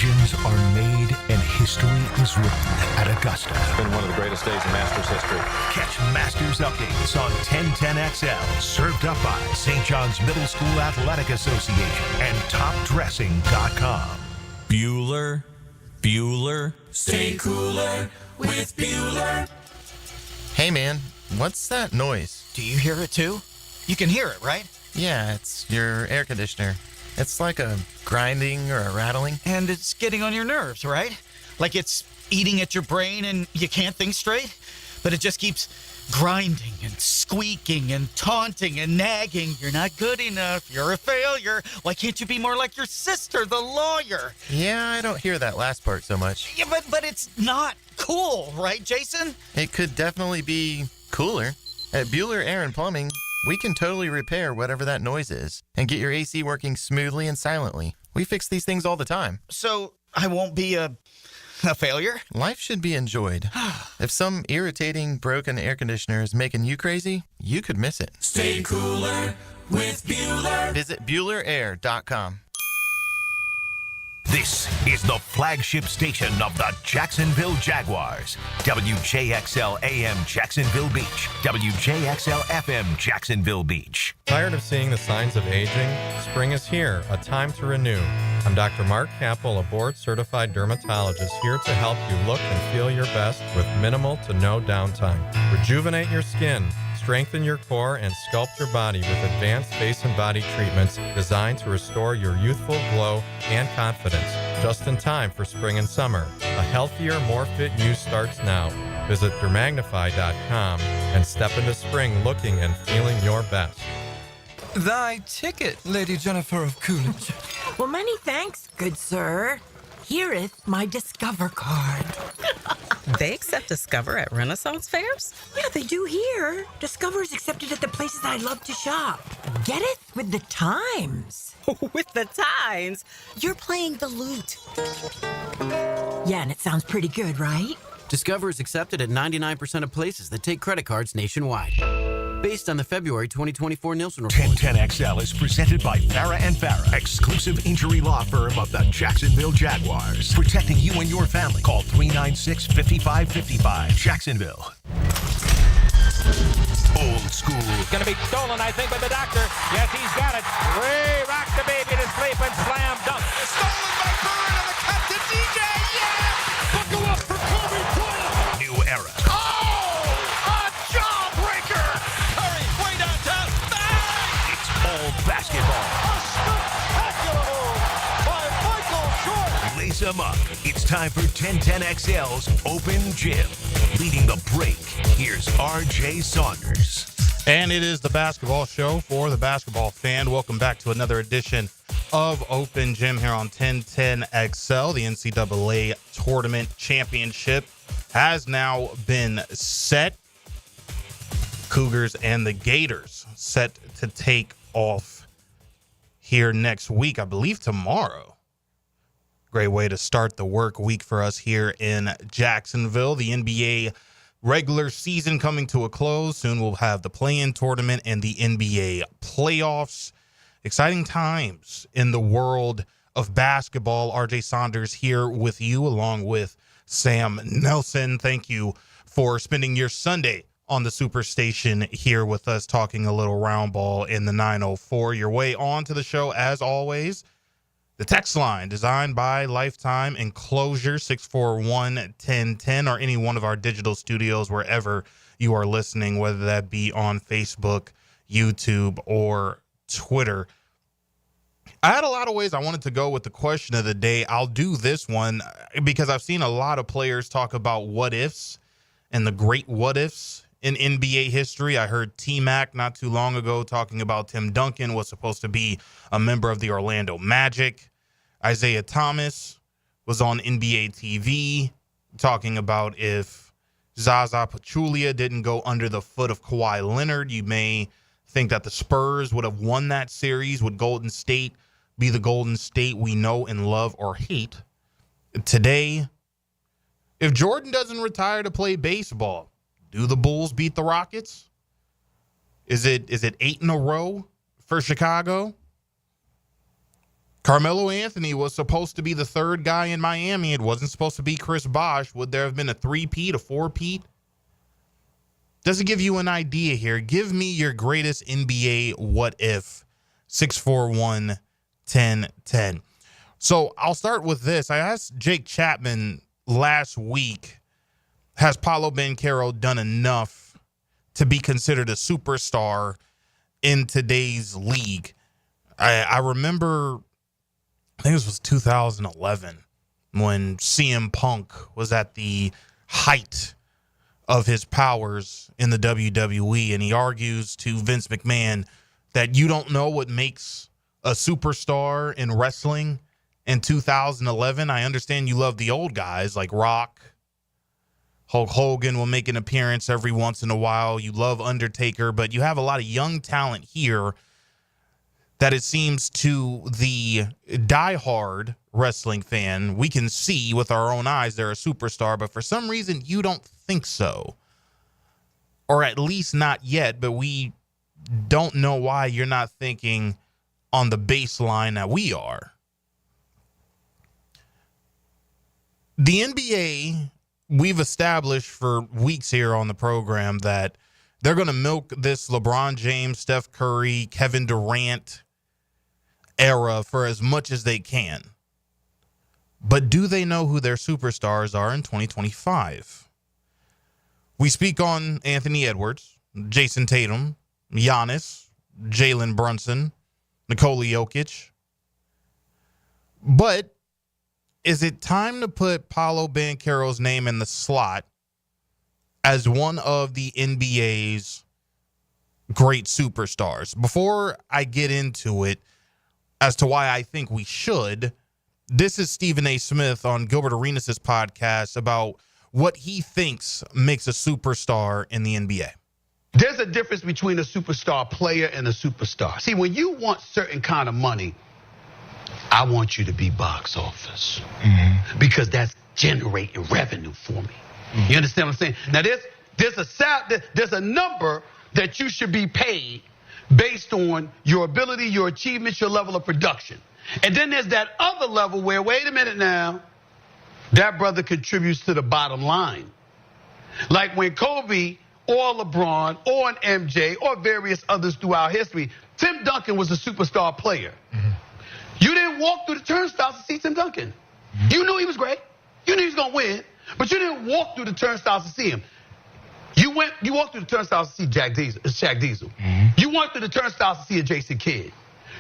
Legends are made and history is written at Augusta. It's been one of the greatest days in Masters history. Catch Masters updates on 1010XL, served up by St. John's Middle School Athletic Association and TopDressing.com. Bueller, stay cooler with Bueller. Hey man, what's that noise? Do you hear it too? You can hear it, right? Yeah, it's your air conditioner. It's like a grinding or a rattling. And it's getting on your nerves, right? Like it's eating at your brain and you can't think straight, but it just keeps grinding and squeaking and taunting and nagging. You're not good enough. You're a failure. Why can't you be more like your sister, the lawyer? Yeah, I don't hear that last part so much. Yeah, but it's not cool, right, Jason? It could definitely be cooler. At Bueller Air and Plumbing, we can totally repair whatever that noise is and get your AC working smoothly and silently. We fix these things all the time. So I won't be a failure? Life should be enjoyed. If some irritating, broken air conditioner is making you crazy, you could miss it. Stay cooler with Bueller. Visit BuellerAir.com. This is the flagship station of the Jacksonville Jaguars. WJXL AM Jacksonville Beach. WJXL FM Jacksonville Beach. Tired of seeing the signs of aging? Spring is here, a time to renew. I'm Dr. Mark Capel, a board-certified dermatologist here to help you look and feel your best with minimal to no downtime. Rejuvenate your skin, strengthen your core, and sculpt your body with advanced face and body treatments designed to restore your youthful glow and confidence. Just in time for spring and summer. A healthier, more fit you starts now. Visit dermagnify.com and step into spring looking and feeling your best. Thy ticket, Lady Jennifer of Coolidge. Well, many thanks, good sir. Hereeth my Discover card. They accept Discover at Renaissance fairs? Yeah, they do here. Discover is accepted at the places I love to shop. Get it? With the times. With the times? You're playing the lute. Yeah, and it sounds pretty good, right? Discover is accepted at 99% of places that take credit cards nationwide. Based on the February 2024 Nielsen report. 1010XL is presented by Farah & Farah, exclusive injury law firm of the Jacksonville Jaguars. Protecting you and your family. Call 396-5555. Jacksonville. Old school. Going to be stolen, I think, by the doctor. Yes, he's got it. Ray rocked the baby to sleep and slam dunk. Stolen by Bird and the cut to DJ. Yes! Buckle up for Kobe Bryant. New era. Oh! A jawbreaker! Curry way downtown. Bang! It's all basketball. A spectacular move by Michael Jordan. Lace them up. It's time for 1010XL's Open Gym. Leading the break, here's R.J. Saunders. And it is the basketball show for the basketball fan. Welcome back to another edition of Open Gym here on 1010XL. The NCAA Tournament Championship has now been set. Cougars and the Gators set to take off here next week, I believe tomorrow. Great way to start the work week for us here in Jacksonville. The NBA regular season coming to a close. Soon we'll have the play-in tournament and the NBA playoffs. Exciting times in the world of basketball. RJ Saunders here with you along with Sam Nelson. Thank you for spending your Sunday on the Superstation here with us, talking a little round ball in the 904. Your way on to the show, as always. The text line, designed by Lifetime Enclosure, 641-1010, or any one of our digital studios wherever you are listening, whether that be on Facebook, YouTube, or Twitter. I had a lot of ways I wanted to go with the question of the day. I'll do this one because I've seen a lot of players talk about what ifs and the great what ifs in NBA history. I heard T-Mac not too long ago talking about Tim Duncan was supposed to be a member of the Orlando Magic. Isaiah Thomas was on NBA TV talking about if Zaza Pachulia didn't go under the foot of Kawhi Leonard, you may think that the Spurs would have won that series. Would Golden State be the Golden State we know and love or hate today? If Jordan doesn't retire to play baseball, do the Bulls beat the Rockets? Is it 8 in a row for Chicago? Carmelo Anthony was supposed to be the third guy in Miami. It wasn't supposed to be Chris Bosh. Would there have been a three-peat, a four-peat? Does it give you an idea here? Give me your greatest NBA what if. 641-1010. So I'll start with this. I asked Jake Chapman last week, has Paolo Banchero done enough to be considered a superstar in today's league? I remember, I think this was 2011, when CM Punk was at the height of his powers in the WWE, and he argues to Vince McMahon that you don't know what makes a superstar in wrestling in 2011. I understand you love the old guys like Rock. Hulk Hogan will make an appearance every once in a while. You love Undertaker, but you have a lot of young talent here that it seems to the diehard wrestling fan, we can see with our own eyes they're a superstar, but for some reason you don't think so. Or at least not yet, but we don't know why you're not thinking on the baseline that we are. The NBA, we've established for weeks here on the program that they're going to milk this LeBron James, Steph Curry, Kevin Durant era for as much as they can. But do they know who their superstars are in 2025? We speak on Anthony Edwards, Jason Tatum, Giannis, Jalen Brunson, Nikola Jokic. But is it time to put Paolo Banchero's name in the slot as one of the NBA's great superstars? Before I get into it as to why I think we should, this is Stephen A. Smith on Gilbert Arenas' podcast about what he thinks makes a superstar in the NBA. There's a difference between a superstar player and a superstar. See, when you want certain kind of money, I want you to be box office because that's generating revenue for me. You understand what I'm saying? Now, there's a number that you should be paid based on your ability, your achievements, your level of production. And then there's that other level where, wait a minute now, that brother contributes to the bottom line. Like when Kobe or LeBron or an MJ or various others throughout history, Tim Duncan was a superstar player. You didn't walk through the turnstiles to see Tim Duncan. You knew he was great. You knew he was going to win, but you didn't walk through the turnstiles to see him. You walked through the turnstiles to see Shaq Diesel. You walked through the turnstiles to see a Jason Kidd.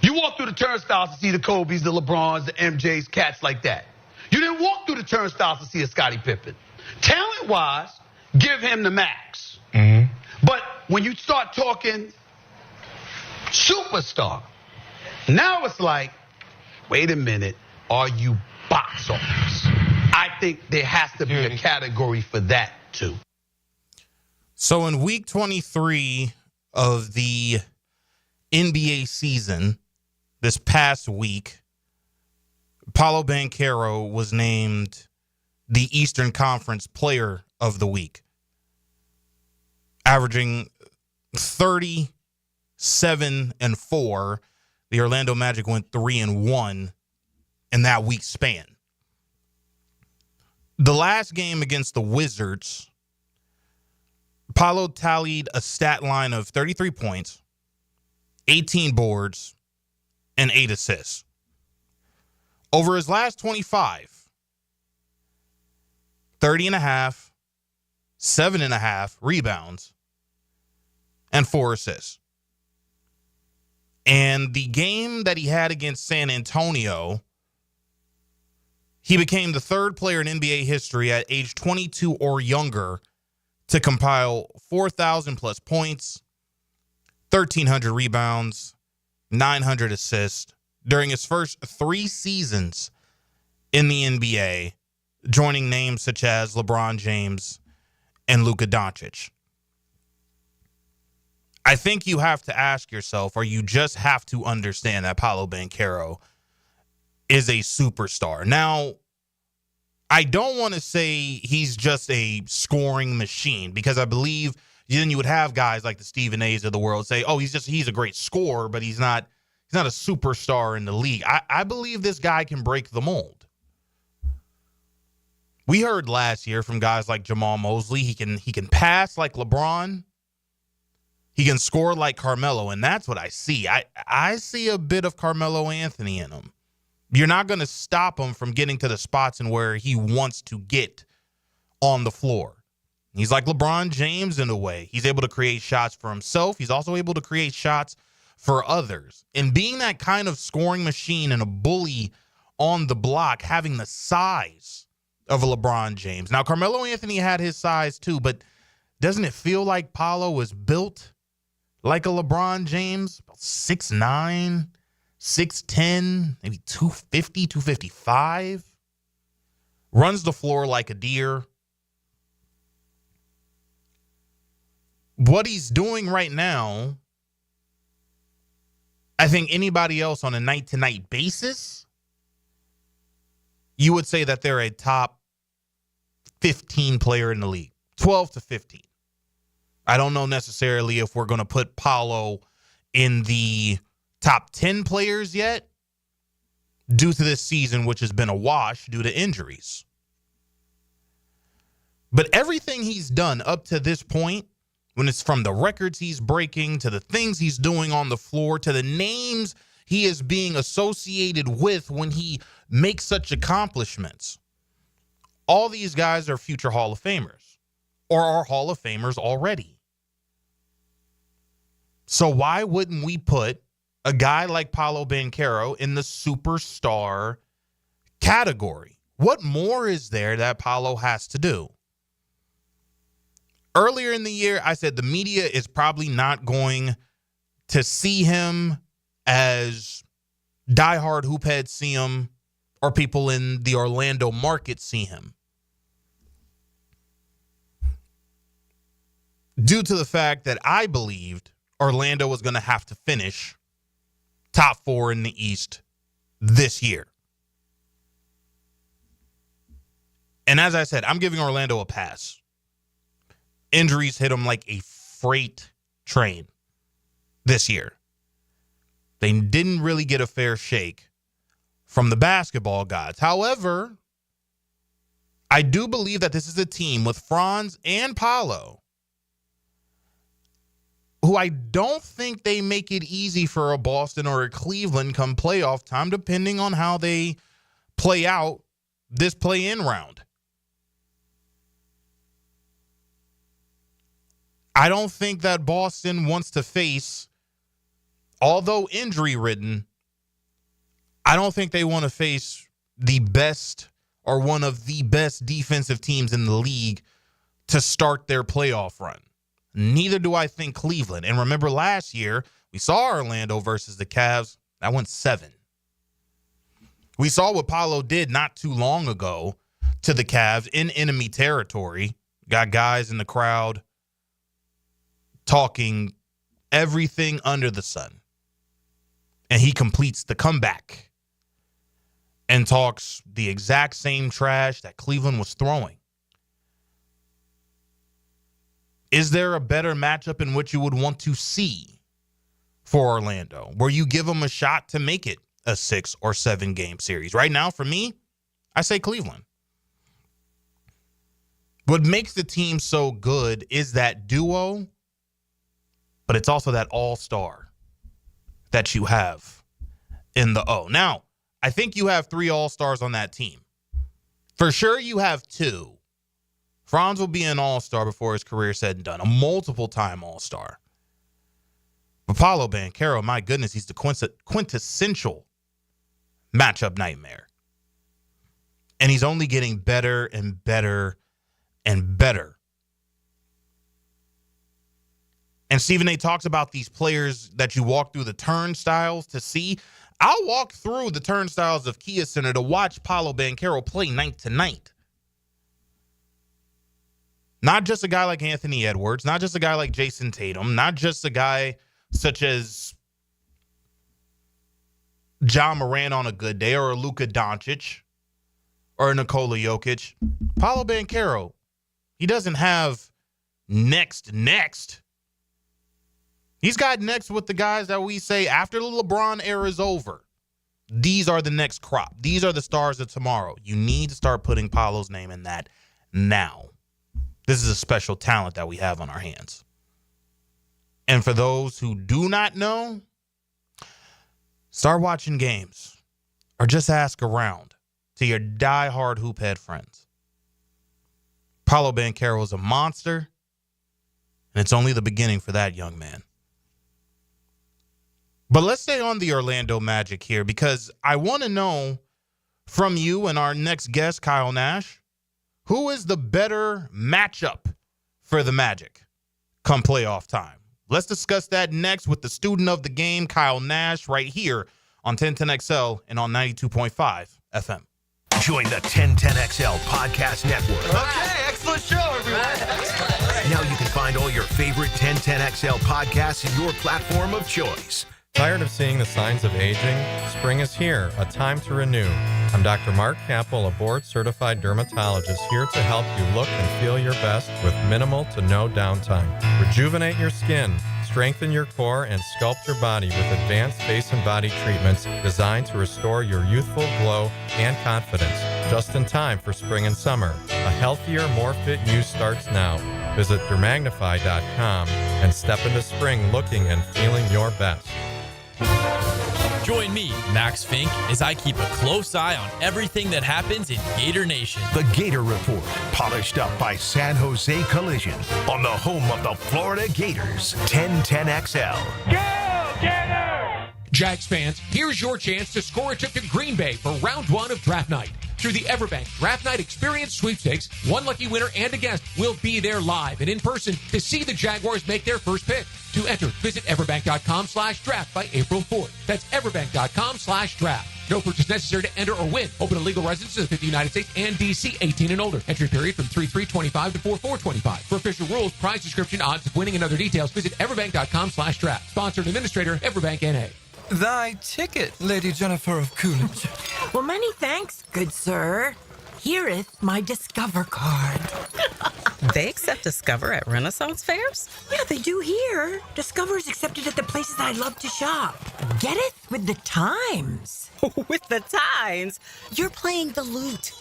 You walked through the turnstiles to see the Kobe's, the LeBrons, the MJs, cats like that. You didn't walk through the turnstiles to see a Scottie Pippen. Talent-wise, give him the max. But when you start talking superstar, now it's like, wait a minute, are you box office? I think there has to be a category for that, too. So in week 23 of the NBA season, this past week, Paolo Banchero was named the Eastern Conference Player of the Week, averaging 37-4. The Orlando Magic went 3-1 in that week span. The last game against the Wizards, Paolo tallied a stat line of 33 points, 18 boards, and 8 assists. Over his last 25, 30.5, 7.5 rebounds, and 4 assists. And the game that he had against San Antonio, he became the third player in NBA history at age 22 or younger to compile 4,000 plus points, 1,300 rebounds, 900 assists during his first 3 seasons in the NBA, joining names such as LeBron James and Luka Doncic. I think you have to ask yourself, or you just have to understand that Paolo Banchero is a superstar. Now, I don't want to say he's just a scoring machine, because I believe then you would have guys like the Stephen A's of the world say, oh, he's a great scorer, but he's not He's not a superstar in the league. I believe this guy can break the mold. We heard last year from guys like Jamal Mosley, he can pass like LeBron. He can score like Carmelo, and that's what I see. I see a bit of Carmelo Anthony in him. You're not going to stop him from getting to the spots and where he wants to get on the floor. He's like LeBron James in a way. He's able to create shots for himself. He's also able to create shots for others. And being that kind of scoring machine and a bully on the block, having the size of a LeBron James. Now, Carmelo Anthony had his size too, but doesn't it feel like Paolo was built like a LeBron James? 6'9", 6'10", maybe 250, 255. Runs the floor like a deer. What he's doing right now, I think anybody else on a night-to-night basis, you would say that they're a top 15 player in the league, 12 to 15. I don't know necessarily if we're going to put Paolo in the top 10 players yet due to this season, which has been a wash due to injuries. But everything he's done up to this point, when it's from the records he's breaking to the things he's doing on the floor to the names he is being associated with when he makes such accomplishments, all these guys are future Hall of Famers or are Hall of Famers already. So why wouldn't we put a guy like Paolo Banchero in the superstar category? What more is there that Paolo has to do? Earlier in the year, I said the media is probably not going to see him as diehard hoopheads see him or people in the Orlando market see him, due to the fact that I believed Orlando was going to have to finish top 4 in the East this year. And as I said, I'm giving Orlando a pass. Injuries hit them like a freight train this year. They didn't really get a fair shake from the basketball gods. However, I do believe that this is a team with Franz and Paolo who I don't think they make it easy for a Boston or a Cleveland come playoff time, depending on how they play out this play-in round. I don't think that Boston wants to face, although injury-ridden, I don't think they want to face the best or one of the best defensive teams in the league to start their playoff run. Neither do I think Cleveland. And remember last year, we saw Orlando versus the Cavs. That went 7. We saw what Paolo did not too long ago to the Cavs in enemy territory. Got guys in the crowd talking everything under the sun. And he completes the comeback and talks the exact same trash that Cleveland was throwing. Is there a better matchup in which you would want to see for Orlando, where you give them a shot to make it a 6 or 7 game series? Right now, for me, I say Cleveland. What makes the team so good is that duo, but it's also that all-star that you have in the O. Now, I think you have 3 all-stars on that team. For sure, you have 2. Franz will be an all-star before his career is said and done, a multiple-time all-star. But Paolo Banchero, my goodness, he's the quintessential matchup nightmare. And he's only getting better and better and better. And Stephen A. talks about these players that you walk through the turnstiles to see. I'll walk through the turnstiles of Kia Center to watch Paolo Banchero play night to night. Not just a guy like Anthony Edwards, not just a guy like Jason Tatum, not just a guy such as John Moran on a good day, or a Luka Doncic, or a Nikola Jokic. Paolo Banchero, he doesn't have next. He's got next with the guys that we say after the LeBron era is over. These are the next crop. These are the stars of tomorrow. You need to start putting Paolo's name in that now. This is a special talent that we have on our hands. And for those who do not know, start watching games or just ask around to your diehard hoophead friends. Paolo Banchero is a monster, and it's only the beginning for that young man. But let's stay on the Orlando Magic here because I want to know from you and our next guest, Kyle Nash, who is the better matchup for the Magic come playoff time? Let's discuss that next with the student of the game, Kyle Nash, right here on 1010XL and on 92.5 FM. Join the 1010XL Podcast Network. Okay, excellent show, everyone. Now you can find all your favorite 1010XL podcasts in your platform of choice. Tired of seeing the signs of aging? Spring is here, a time to renew. I'm Dr. Mark Capel, a board-certified dermatologist here to help you look and feel your best with minimal to no downtime. Rejuvenate your skin, strengthen your core, and sculpt your body with advanced face and body treatments designed to restore your youthful glow and confidence. Just in time for spring and summer. A healthier, more fit you starts now. Visit dermagnify.com and step into spring looking and feeling your best. Join me, Max Fink, as I keep a close eye on everything that happens in Gator Nation. The Gator Report, polished up by San Jose Collision on the home of the Florida Gators, 1010XL. Go, Gator! Jags fans, here's your chance to score a trip to Green Bay for round one of draft night. Through the Everbank Draft Night Experience Sweepstakes, one lucky winner and a guest will be there live and in person to see the Jaguars make their first pick. To enter, visit everbank.com/draft by April 4th. That's everbank.com/draft. No purchase necessary to enter or win. Open to legal residents of the United States and D.C. 18 and older. Entry period from 3/3/25 to 4/4/25. For official rules, prize description, odds of winning, and other details, visit everbank.com/draft. Sponsor and administrator, Everbank N.A. Thy ticket, Lady Jennifer of Coolidge. Well, many thanks, good sir. Hereeth my Discover card. They accept Discover at Renaissance fairs? Yeah, they do here. Discover's accepted at the places I love to shop. Getteth with the times. With the times? You're playing the lute.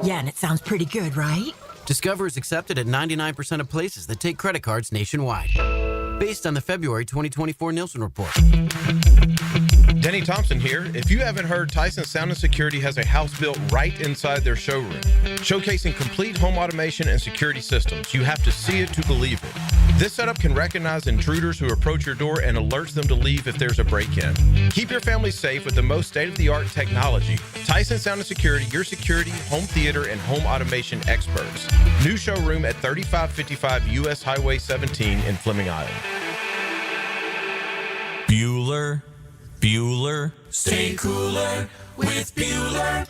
Yeah, and it sounds pretty good, right? Discover is accepted at 99% of places that take credit cards nationwide. Based on the February 2024 Nielsen report. Denny Thompson here. If you haven't heard, Tyson Sound & Security has a house built right inside their showroom, showcasing complete home automation and security systems. You have to see it to believe it. This setup can recognize intruders who approach your door and alerts them to leave if there's a break-in. Keep your family safe with the most state-of-the-art technology. Tyson Sound & Security, your security, home theater, and home automation experts. New showroom at 3555 U.S. Highway 17 in Fleming Island. Bueller. Stay cooler with Bueller.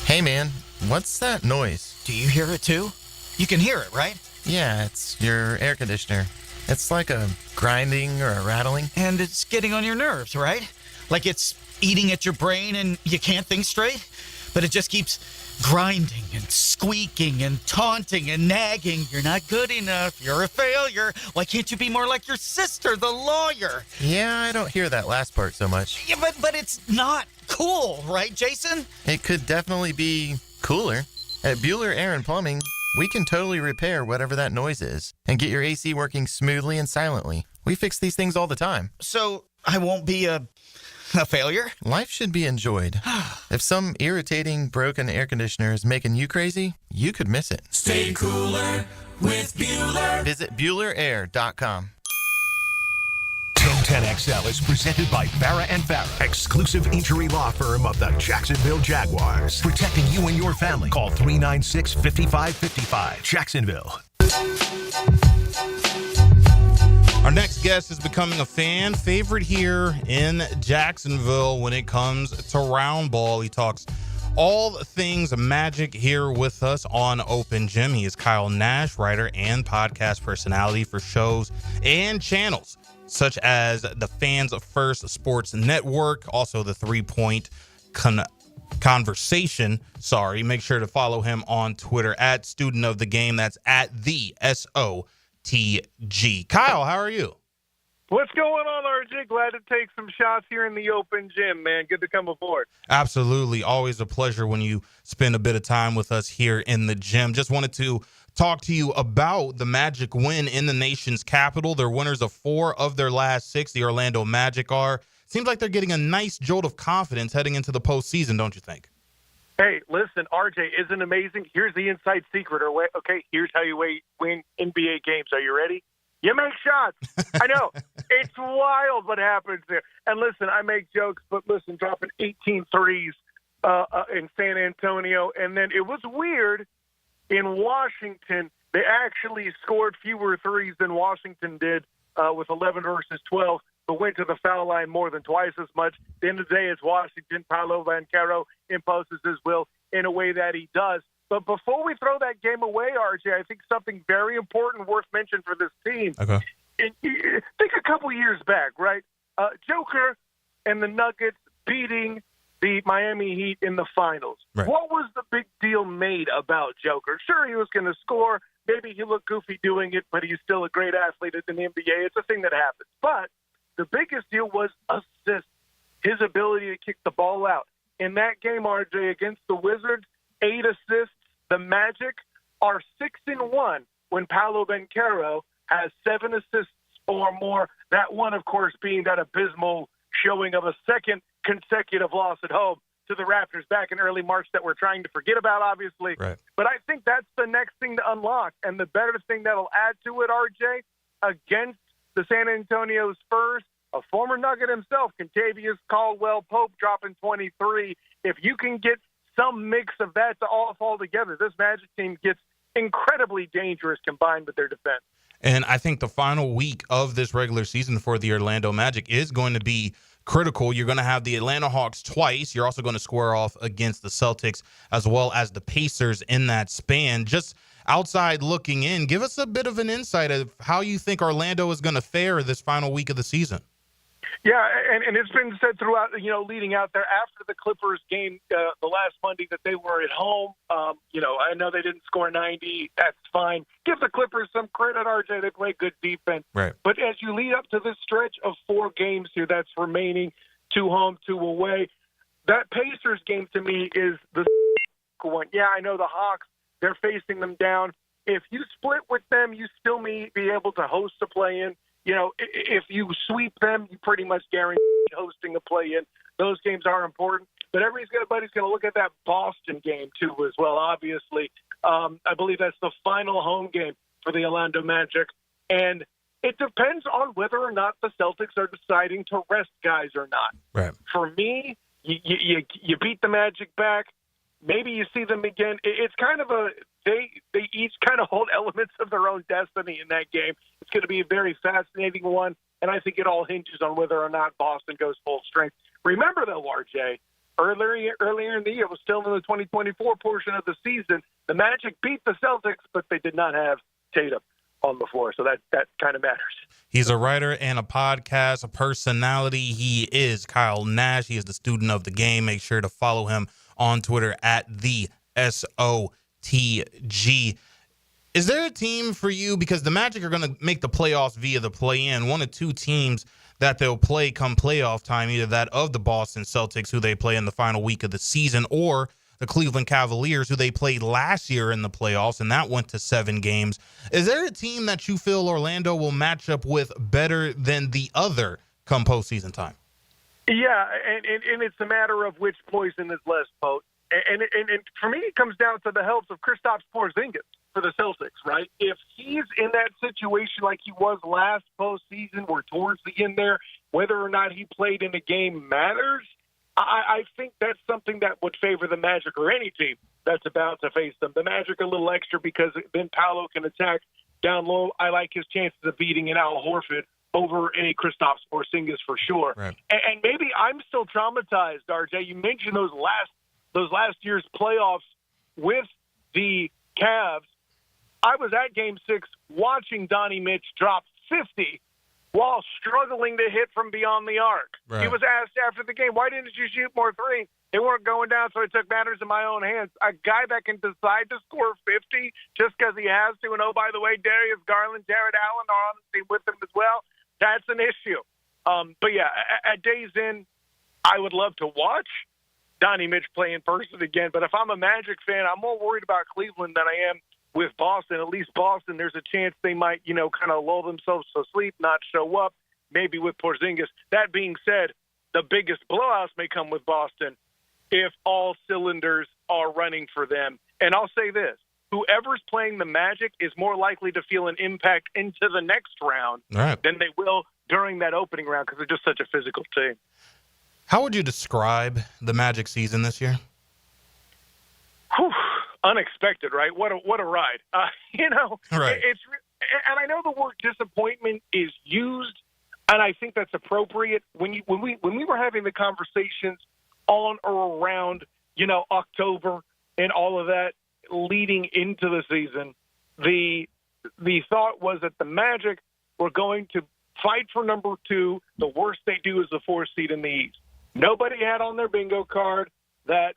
Hey, man, what's that noise? Do you hear it too? You can hear it, right? Yeah, it's your air conditioner. It's like a grinding or a rattling. And it's getting on your nerves, right? Like it's eating at your brain and you can't think straight, but it just keeps grinding and squeaking and taunting and nagging. You're not good enough. You're a failure. Why can't you be more like your sister, the lawyer? Yeah, I don't hear that last part so much. Yeah, but it's not cool, right, Jason? It could definitely be cooler. At Bueller Air and Plumbing, we can totally repair whatever that noise is and get your AC working smoothly and silently. We fix these things all the time. So I won't be a failure? Life should be enjoyed. If some irritating, broken air conditioner is making you crazy, you could miss it. Stay cooler with Bueller. Visit BuellerAir.com. 1010XL is presented by Farah & Farah, exclusive injury law firm of the Jacksonville Jaguars. Protecting you and your family. Call 396-5555. Jacksonville. Our next guest is becoming a fan favorite here in Jacksonville when it comes to round ball. He talks all things Magic here with us on Open Gym. He is Kyle Nash, writer and podcast personality for shows and channels such as the Fans First Sports Network, also the 3 Point Conversation. Make sure to follow him on Twitter at Student of the Game. That's at the SOTT Kyle, how are you? What's going on, RJ? Glad to take some shots here in the open gym, man. Good to come aboard. Absolutely. Always a pleasure when you spend a bit of time with us here in the gym. Just wanted to talk to you about the Magic win in the nation's capital. They're winners of 4 of their last 6. The Orlando Magic are. Seems like they're getting a nice jolt of confidence heading into the postseason, don't you think? Hey, listen, RJ, isn't amazing? Here's the inside secret. Okay, here's how you win NBA games. Are you ready? You make shots. I know. It's wild what happens there. And listen, I make jokes, but listen, dropping 18 threes in San Antonio. And then it was weird in Washington. They actually scored fewer threes than Washington did with 11 versus 12, but went to the foul line more than twice as much. At the end of the day, it's Washington. Paolo Banchero imposes his will in a way that he does. But before we throw that game away, RJ, I think something very important worth mentioning for this team. Okay. Think a couple years back, right? Joker and the Nuggets beating the Miami Heat in the finals. Right. What was the big deal made about Joker? Sure, he was going to score. Maybe he looked goofy doing it, but he's still a great athlete in the NBA. It's a thing that happens. But the biggest deal was assists, his ability to kick the ball out. In that game, RJ, against the Wizards, 8 assists. The Magic are 6-1 when Paolo Banchero has 7 assists or more. That one, of course, being that abysmal showing of a second consecutive loss at home to the Raptors back in early March that we're trying to forget about, obviously. Right. But I think that's the next thing to unlock. And the better thing that'll add to it, RJ, against the San Antonio Spurs, a former Nugget himself, Kentavious Caldwell-Pope, dropping 23. If you can get some mix of that to all fall together, this Magic team gets incredibly dangerous combined with their defense. And I think the final week of this regular season for the Orlando Magic is going to be critical. You're going to have the Atlanta Hawks twice. You're also going to square off against the Celtics as well as the Pacers in that span. Just outside looking in, give us a bit of an insight of how you think Orlando is going to fare this final week of the season. Yeah, and it's been said throughout, leading out there after the Clippers game the last Monday that they were at home. I know they didn't score 90. That's fine. Give the Clippers some credit, RJ. They play good defense. Right. But as you lead up to this stretch of 4 games here that's remaining, 2 home, 2 away, that Pacers game to me is the one. Yeah, I know the Hawks, they're facing them down. If you split with them, you still may be able to host a play-in. If you sweep them, you pretty much guarantee hosting a play-in. Those games are important. But everybody's going to look at that Boston game, too, as well, obviously. I believe that's the final home game for the Orlando Magic. And it depends on whether or not the Celtics are deciding to rest guys or not. Right. For me, you beat the Magic back. Maybe you see them again. It's kind of they each kind of hold elements of their own destiny in that game. It's going to be a very fascinating one, and I think it all hinges on whether or not Boston goes full strength. Remember, though, RJ, earlier in the year, it was still in the 2024 portion of the season, the Magic beat the Celtics, but they did not have Tatum on the floor, so that kind of matters. He's a writer and a podcast, a personality. He is Kyle Nash. He is the student of the game. Make sure to follow him on Twitter at the SOTG. Is there a team for you, because the Magic are going to make the playoffs via the play-in, 1 of 2 teams that they'll play come playoff time, either that of the Boston Celtics, who they play in the final week of the season, or the Cleveland Cavaliers, who they played last year in the playoffs, and that went to 7 games. Is there a team that you feel Orlando will match up with better than the other come postseason time? Yeah, and it's a matter of which poison is less potent. And for me, it comes down to the health of Kristaps Porzingis for the Celtics, right? If he's in that situation like he was last postseason, where towards the end there, whether or not he played in a game matters, I think that's something that would favor the Magic or any team that's about to face them. The Magic a little extra because then Paolo can attack down low. I like his chances of beating an Al Horford over a Kristaps Porzingis for sure. Right. And maybe I'm still traumatized, RJ. You mentioned those last year's playoffs with the Cavs. I was at Game 6 watching Donnie Mitch drop 50 while struggling to hit from beyond the arc. Right. He was asked after the game, why didn't you shoot more threes? They weren't going down, so I took matters in my own hands. A guy that can decide to score 50 just because he has to, and oh, by the way, Darius Garland, Jared Allen are on the team with him as well, that's an issue. But, yeah, at Days Inn, I would love to watch Donnie Mitch play in person again. But if I'm a Magic fan, I'm more worried about Cleveland than I am with Boston. At least Boston, there's a chance they might, kind of lull themselves to sleep, not show up, maybe with Porzingis. That being said, the biggest blowouts may come with Boston if all cylinders are running for them. And I'll say this, whoever's playing the Magic is more likely to feel an impact into the next round than they will during that opening round because they're just such a physical team. How would you describe the Magic season this year? Whew, unexpected, right? What a ride. Right. And I know the word disappointment is used, and I think that's appropriate. When we were having the conversations on or around, October and all of that leading into the season, the thought was that the Magic were going to fight for number 2. The worst they do is the 4th seed in the East. Nobody had on their bingo card that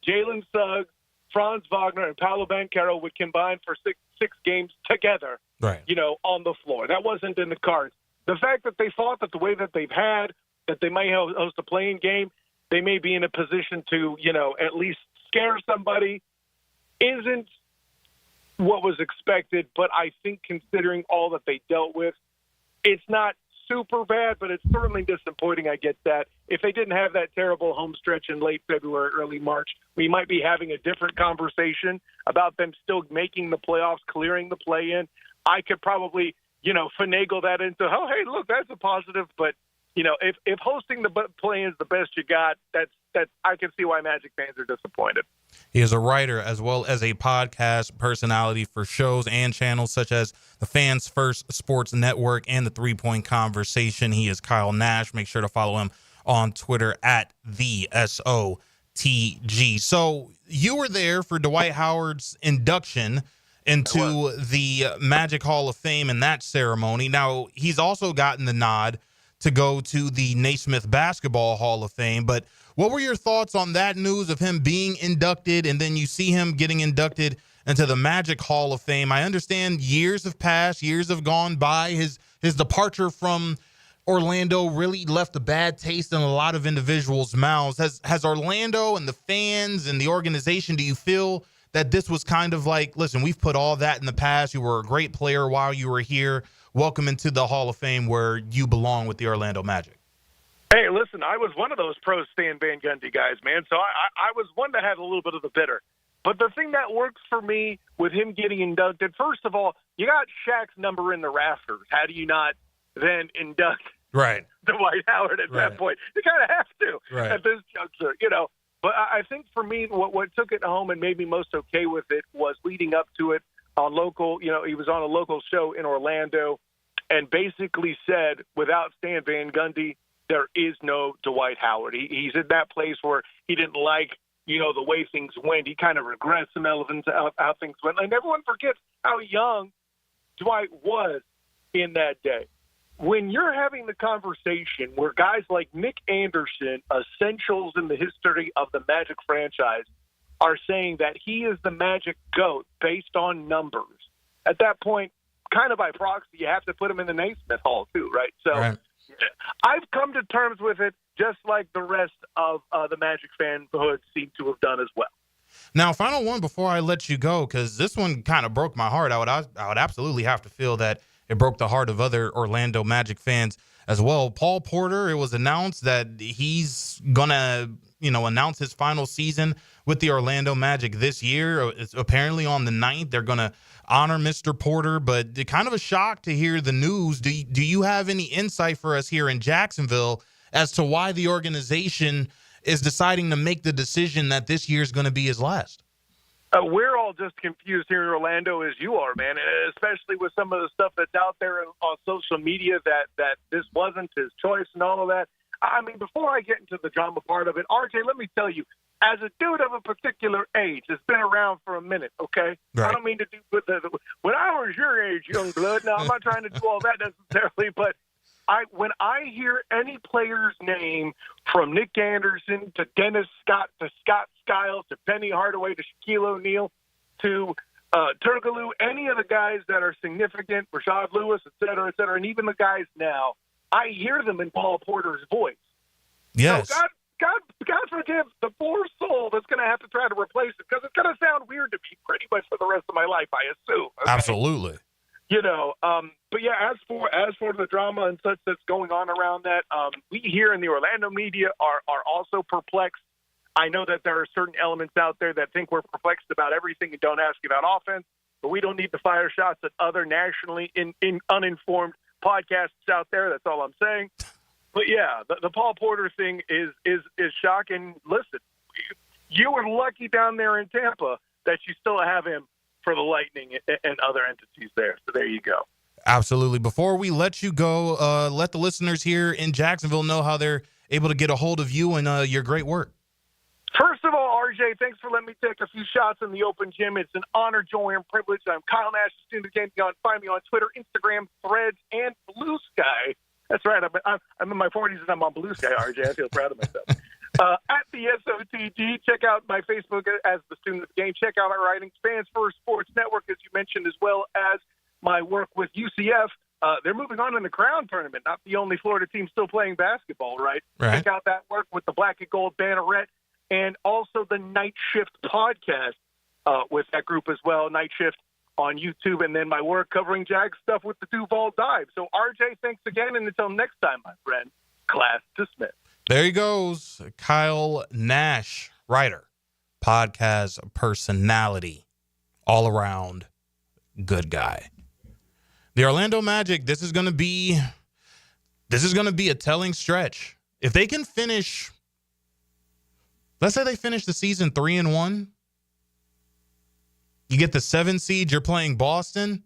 Jalen Suggs, Franz Wagner, and Paolo Banchero would combine for six games together, on the floor. That wasn't in the cards. The fact that they thought that the way that they've had, that they may host a playing game, they may be in a position to, at least scare somebody, isn't what was expected. But I think considering all that they dealt with, it's not super bad, but it's certainly disappointing. I get that. If they didn't have that terrible home stretch in late February, early March, we might be having a different conversation about them still making the playoffs, clearing the play-in. I could probably, finagle that into, oh, hey, look, that's a positive. But, if hosting the play-in is the best you got, that's I can see why Magic fans are disappointed. He is a writer as well as a podcast personality for shows and channels such as the Fans First Sports Network and the 3 Point Conversation. He is Kyle Nash. Make sure to follow him on Twitter at the SOTG. So you were there for Dwight Howard's induction into the Magic Hall of Fame and that ceremony. Now, he's also gotten the nod to go to the Naismith Basketball Hall of Fame. But what were your thoughts on that news of him being inducted, and then you see him getting inducted into the Magic Hall of Fame? I understand years have passed, years have gone by. His departure from Orlando really left a bad taste in a lot of individuals' mouths. Has Orlando and the fans and the organization, do you feel that this was kind of like, listen, we've put all that in the past. You were a great player while you were here. Welcome into the Hall of Fame where you belong with the Orlando Magic. Hey, listen, I was one of those pro Stan Van Gundy guys, man. So I was one that had a little bit of the bitter. But the thing that works for me with him getting inducted, first of all, you got Shaq's number in the rafters. How do you not then induct Dwight Howard at that point? You kind of have to at this juncture, But I think for me, what took it home and made me most okay with it was leading up to it on local, he was on a local show in Orlando and basically said, without Stan Van Gundy, there is no Dwight Howard. He's in that place where he didn't like, the way things went. He kind of regrets some elements of how things went. And everyone forgets how young Dwight was in that day. When you're having the conversation where guys like Nick Anderson, essentials in the history of the Magic franchise, are saying that he is the Magic GOAT based on numbers, at that point, kind of by proxy, you have to put him in the Naismith Hall too, right? So I've come to terms with it just like the rest of the Magic fanhood seem to have done as well. Now, final one before I let you go, because this one kind of broke my heart. I would absolutely have to feel that it broke the heart of other Orlando Magic fans as well. Paul Porter, it was announced that he's going to, announce his final season with the Orlando Magic this year. It's apparently on the 9th. They're going to honor Mr. Porter, but kind of a shock to hear the news. Do you have any insight for us here in Jacksonville as to why the organization is deciding to make the decision that this year is going to be his last? We're all just confused here in Orlando as you are, man, especially with some of the stuff that's out there on social media that this wasn't his choice and all of that. I mean, before I get into the drama part of it, RJ, let me tell you, as a dude of a particular age that's been around for a minute, okay? I don't mean to do when I was your age, young blood. Now, I'm not trying to do all that necessarily, but when I hear any player's name, from Nick Anderson to Dennis Scott to Scott Skiles to Penny Hardaway to Shaquille O'Neal to Turkoglu, any of the guys that are significant, Rashad Lewis, et cetera, and even the guys now, I hear them in Paul Porter's voice. Yes. So God forgive the poor soul that's going to have to try to replace it, because it's going to sound weird to me pretty much for the rest of my life, I assume. Okay? Absolutely. But yeah, as for the drama and such that's going on around that, we here in the Orlando media are also perplexed. I know that there are certain elements out there that think we're perplexed about everything and don't ask about offense, but we don't need to fire shots at other nationally in uninformed podcasts out there. That's all I'm saying. But yeah, the Paul Porter thing is shocking. Listen, you were lucky down there in Tampa that you still have him for the Lightning and other entities there. So there you go. Absolutely. Before we let you go, let the listeners here in Jacksonville know how they're able to get a hold of you and your great work. First of all, RJ, thanks for letting me take a few shots in the open gym. It's an honor, joy, and privilege. I'm Kyle Nash, student of the game. You can find me on Twitter, Instagram, Threads, and Blue Sky. That's right. I'm in my 40s and I'm on Blue Sky, RJ. I feel proud of myself. At the SOTG, check out my Facebook as the student of the game. Check out our writings, Fans First Sports Network, as you mentioned, as well as my work with UCF. They're moving on in the Crown Tournament, not the only Florida team still playing basketball, right? Check out that work with the Black and Gold Banneret and also the Night Shift podcast with that group as well, Night Shift on YouTube, and then my work covering Jag stuff with the Duval Dive. So, RJ, thanks again, and until next time, my friend, class dismissed. There he goes, Kyle Nash, writer, podcast personality, all around good guy. The Orlando Magic, this is going to be a telling stretch. If they can finish, let's say they finish the season 3-1, you get the 7 seed, you're playing Boston.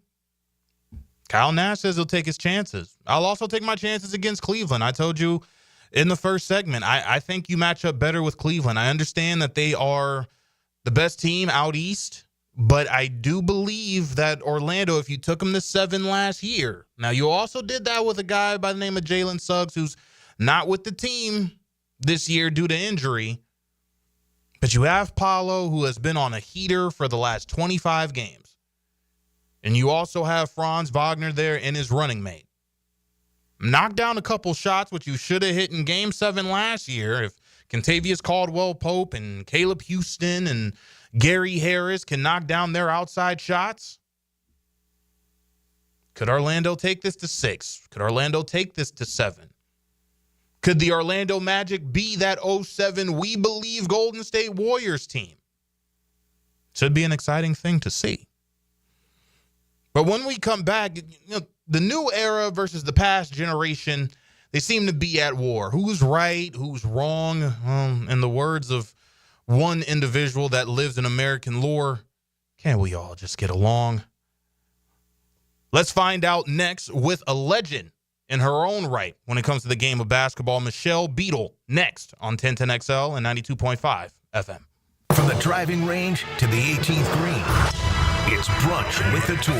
Kyle Nash says he'll take his chances. I'll also take my chances against Cleveland. I told you in the first segment, I think you match up better with Cleveland. I understand that they are the best team out east, but I do believe that Orlando, if you took them to 7 last year, now you also did that with a guy by the name of Jalen Suggs, who's not with the team this year due to injury. But you have Paolo, who has been on a heater for the last 25 games. And you also have Franz Wagner there in his running mate. Knock down a couple shots, which you should have hit in Game 7 last year. If Kentavious Caldwell-Pope and Caleb Houston and Gary Harris can knock down their outside shots, could Orlando take this to 6? Could Orlando take this to 7? Could the Orlando Magic be that 07 We Believe Golden State Warriors team? Should be an exciting thing to see. But when we come back, the new era versus the past generation, they seem to be at war. Who's right? Who's wrong? In the words of one individual that lives in American lore, can't we all just get along? Let's find out next with a legend in her own right when it comes to the game of basketball, Michelle Beadle, next on 1010XL and 92.5 FM. From the driving range to the 18th green, it's Brunch with the Tour.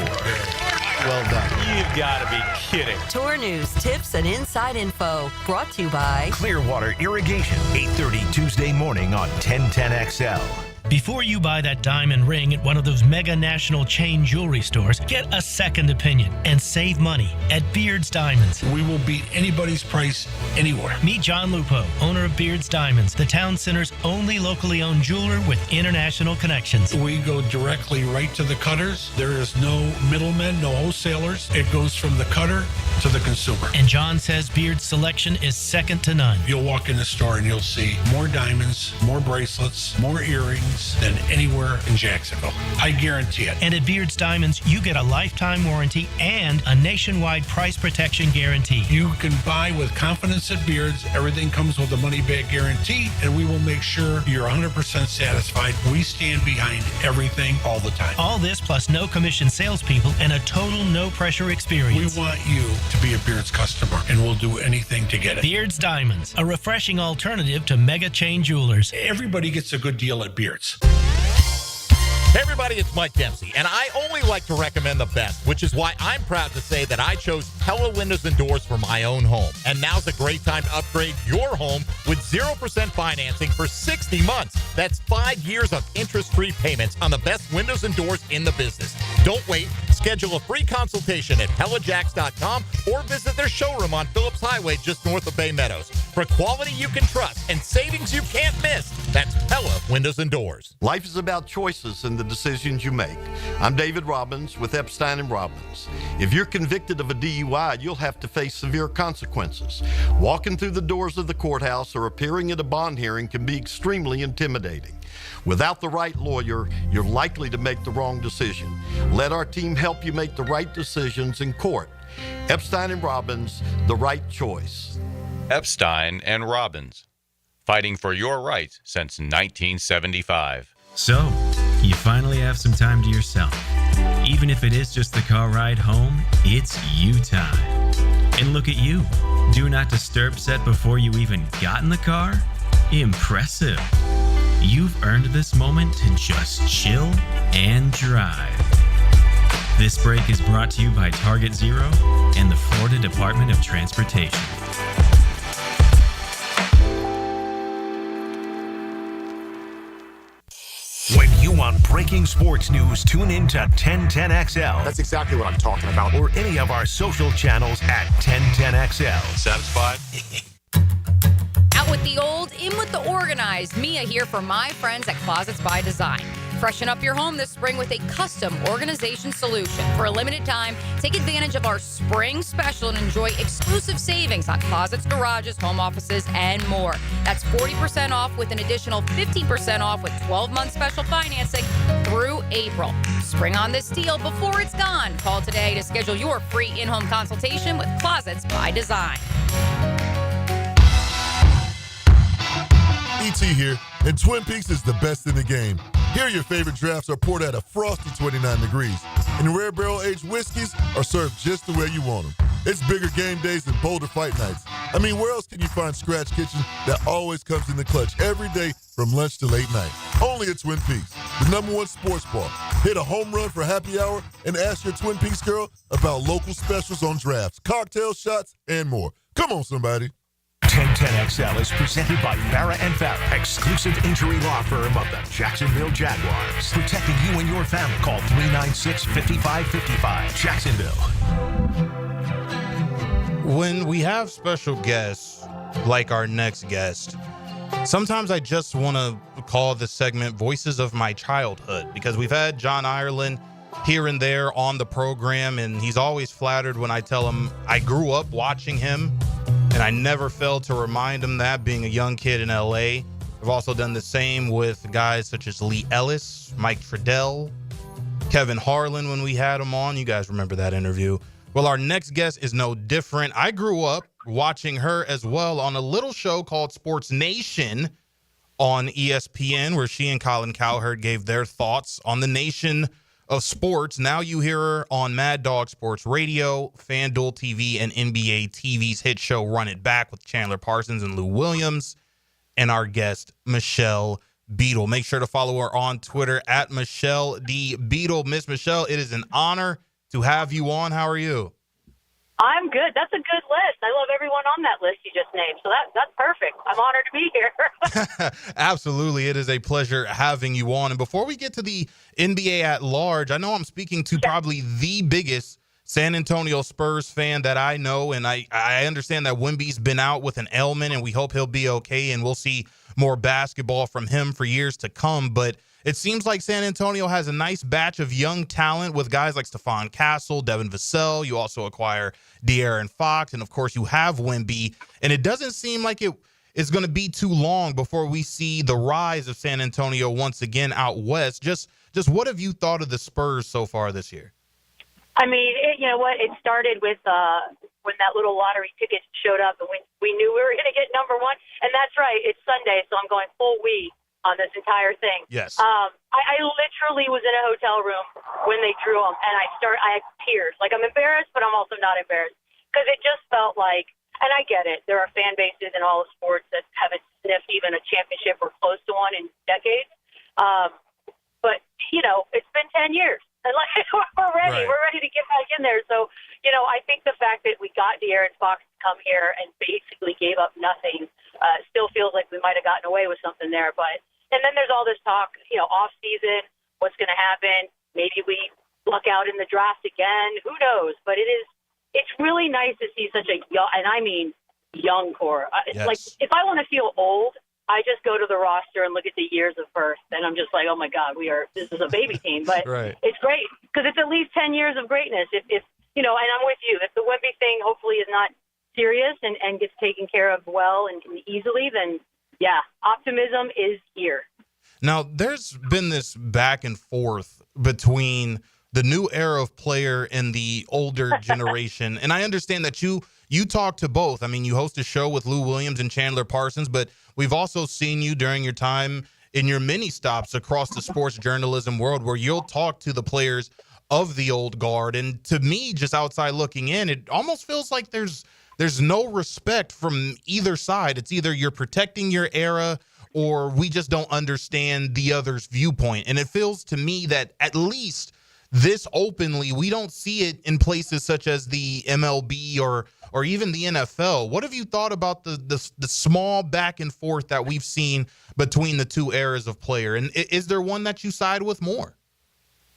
Well done. You've got to be kidding. Tour news, tips, and inside info brought to you by Clearwater Irrigation, 8:30 Tuesday morning on 1010XL. Before you buy that diamond ring at one of those mega national chain jewelry stores, get a second opinion and save money at Beard's Diamonds. We will beat anybody's price anywhere. Meet John Lupo, owner of Beard's Diamonds, the town center's only locally owned jeweler with international connections. We go directly right to the cutters. There is no middlemen, no wholesalers. It goes from the cutter to the consumer. And John says Beard's selection is second to none. You'll walk in the store and you'll see more diamonds, more bracelets, more earrings than anywhere in Jacksonville. I guarantee it. And at Beard's Diamonds, you get a lifetime warranty and a nationwide price protection guarantee. You can buy with confidence at Beard's. Everything comes with a money-back guarantee, and we will make sure you're 100% satisfied. We stand behind everything all the time. All this plus no commission salespeople and a total no-pressure experience. We want you to be a Beard's customer, and we'll do anything to get it. Beard's Diamonds, a refreshing alternative to mega chain jewelers. Everybody gets a good deal at Beard's. Hey everybody, it's Mike Dempsey, and I only like to recommend the best, which is why I'm proud to say that I chose Pella Windows and Doors for my own home. And now's a great time to upgrade your home with 0% financing for 60 months. That's 5 years of interest-free payments on the best windows and doors in the business. Don't wait. Schedule a free consultation at PellaJacks.com or visit their showroom on Phillips Highway just north of Bay Meadows. For quality you can trust and savings you can't miss, that's Pella Windows and Doors. Life is about choices and the decisions you make. I'm David Robbins with Epstein & Robbins. If you're convicted of a DUI, you'll have to face severe consequences. Walking through the doors of the courthouse or appearing at a bond hearing can be extremely intimidating. Without the right lawyer, you're likely to make the wrong decision. Let our team help you make the right decisions in court. Epstein & Robbins, the right choice. Epstein & Robbins, fighting for your rights since 1975. So, you finally have some time to yourself. Even if it is just the car ride home, it's you time. And look at you. Do not disturb set before you even got in the car? Impressive. You've earned this moment to just chill and drive. This break is brought to you by Target Zero and the Florida Department of Transportation. When you want breaking sports news, tune in to 1010XL. That's exactly what I'm talking about. Or any of our social channels at 1010XL. Satisfied? Out with the old, in with the organized. Mia here for my friends at Closets by Design. Freshen up your home this spring with a custom organization solution. For a limited time, take advantage of our spring special and enjoy exclusive savings on closets, garages, home offices, and more. That's 40% off with an additional 15% off with 12-month special financing through April. Spring on this deal before it's gone. Call today to schedule your free in-home consultation with Closets by Design. E.T. here, and Twin Peaks is the best in the game. Here your favorite drafts are poured at a frosty 29 degrees, and rare barrel-aged whiskeys are served just the way you want them. It's bigger game days and bolder fight nights. I mean, where else can you find Scratch Kitchen that always comes in the clutch every day from lunch to late night? Only at Twin Peaks, the #1 sports bar. Hit a home run for happy hour and ask your Twin Peaks girl about local specials on drafts, cocktail shots, and more. Come on, somebody. 1010XL is presented by Farrah & Farrah, exclusive injury law firm of the Jacksonville Jaguars. Protecting you and your family. Call 396-5555. Jacksonville. When we have special guests like our next guest, sometimes I just want to call this segment Voices of My Childhood, because we've had John Ireland here and there on the program, and he's always flattered when I tell him I grew up watching him. And I never failed to remind him that, being a young kid in L.A. I've also done the same with guys such as Lee Ellis, Mike Friedel, Kevin Harlan when we had him on. You guys remember that interview. Well, our next guest is no different. I grew up watching her as well on a little show called Sports Nation on ESPN, where she and Colin Cowherd gave their thoughts on the nation of sports. Now you hear her on Mad Dog Sports Radio, FanDuel TV, and NBA TV's hit show Run It Back with Chandler Parsons and Lou Williams, and our guest, Michelle Beadle. Make sure to follow her on Twitter at Michelle D. Beadle. Miss Michelle, it is an honor to have you on. How are you? I'm good. That's a good list. I love everyone on that list you just named. So that's perfect. I'm honored to be here. Absolutely. It is a pleasure having you on. And before we get to the NBA at large, I know I'm speaking to probably the biggest San Antonio Spurs fan that I know. And I understand that Wemby's been out with an ailment, and we hope he'll be okay. And we'll see more basketball from him for years to come. But it seems like San Antonio has a nice batch of young talent with guys like Stephon Castle, Devin Vassell. You also acquire De'Aaron Fox, and of course you have Wemby. And it doesn't seem like it is going to be too long before we see the rise of San Antonio once again out west. Just what have you thought of the Spurs so far this year? I mean, you know what? It started with when that little lottery ticket showed up, and we knew we were going to get number one. And that's right. It's Sunday, so I'm going full we on this entire thing. Yes. I literally was in a hotel room when they drew them, and I had tears. Like, I'm embarrassed, but I'm also not embarrassed, because it just felt like, and I get it, there are fan bases in all the sports that haven't sniffed even a championship or close to one in decades. But, it's been 10 years. And we're ready. Right. We're ready to get back in there. So, I think the fact that we got De'Aaron Fox to come here and basically gave up nothing still feels like we might have gotten away with something there. And then there's all this talk, off season, what's going to happen? Maybe we luck out in the draft again. Who knows? But it's really nice to see such a young, and I mean young core. Yes. Like, if I want to feel old, I just go to the roster and look at the years of birth, and I'm just like, oh my God, this is a baby team. But Right. It's great because it's at least 10 years of greatness. If and I'm with you. If the Wemby thing hopefully is not serious and gets taken care of well and easily, then yeah, optimism is here. Now, there's been this back and forth between the new era of player and the older generation. And I understand that you talk to both. I mean, you host a show with Lou Williams and Chandler Parsons, but we've also seen you during your time in your mini stops across the sports journalism world where you'll talk to the players of the old guard. And to me, just outside looking in, it almost feels like there's no respect from either side. It's either you're protecting your era or we just don't understand the other's viewpoint. And it feels to me that at least this openly, we don't see it in places such as the MLB or even the NFL. What have you thought about the small back and forth that we've seen between the two eras of player? And is there one that you side with more?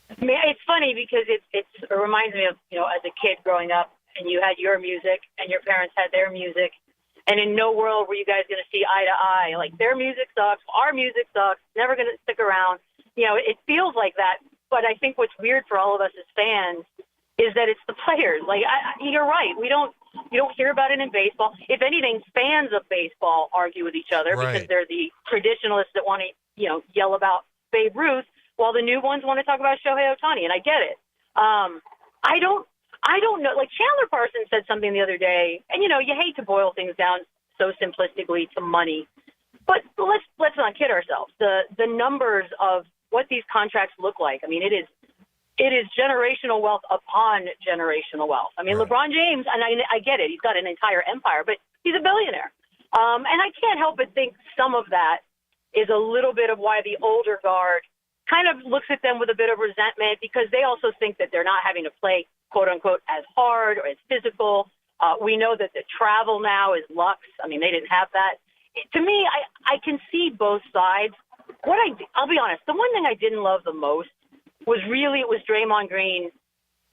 I mean, it's funny because it reminds me of, as a kid growing up and you had your music and your parents had their music. And in no world were you guys going to see eye to eye. Like, their music sucks, our music sucks, never going to stick around. It feels like that. But I think what's weird for all of us as fans is that it's the players. Like, you're right. You don't hear about it in baseball. If anything, fans of baseball argue with each other because they're the traditionalists that want to, yell about Babe Ruth, while the new ones want to talk about Shohei Ohtani. And I get it. I don't know. Like, Chandler Parsons said something the other day, and you hate to boil things down so simplistically to money, but let's not kid ourselves. The numbers of what these contracts look like. I mean, it is generational wealth upon generational wealth. I mean, LeBron James, and I get it, he's got an entire empire, but he's a billionaire. And I can't help but think some of that is a little bit of why the older guard kind of looks at them with a bit of resentment, because they also think that they're not having to play, quote unquote, as hard or as physical. We know that the travel now is luxe. I mean, they didn't have that. To me, I can see both sides. I'll be honest, the one thing I didn't love the most was Draymond Green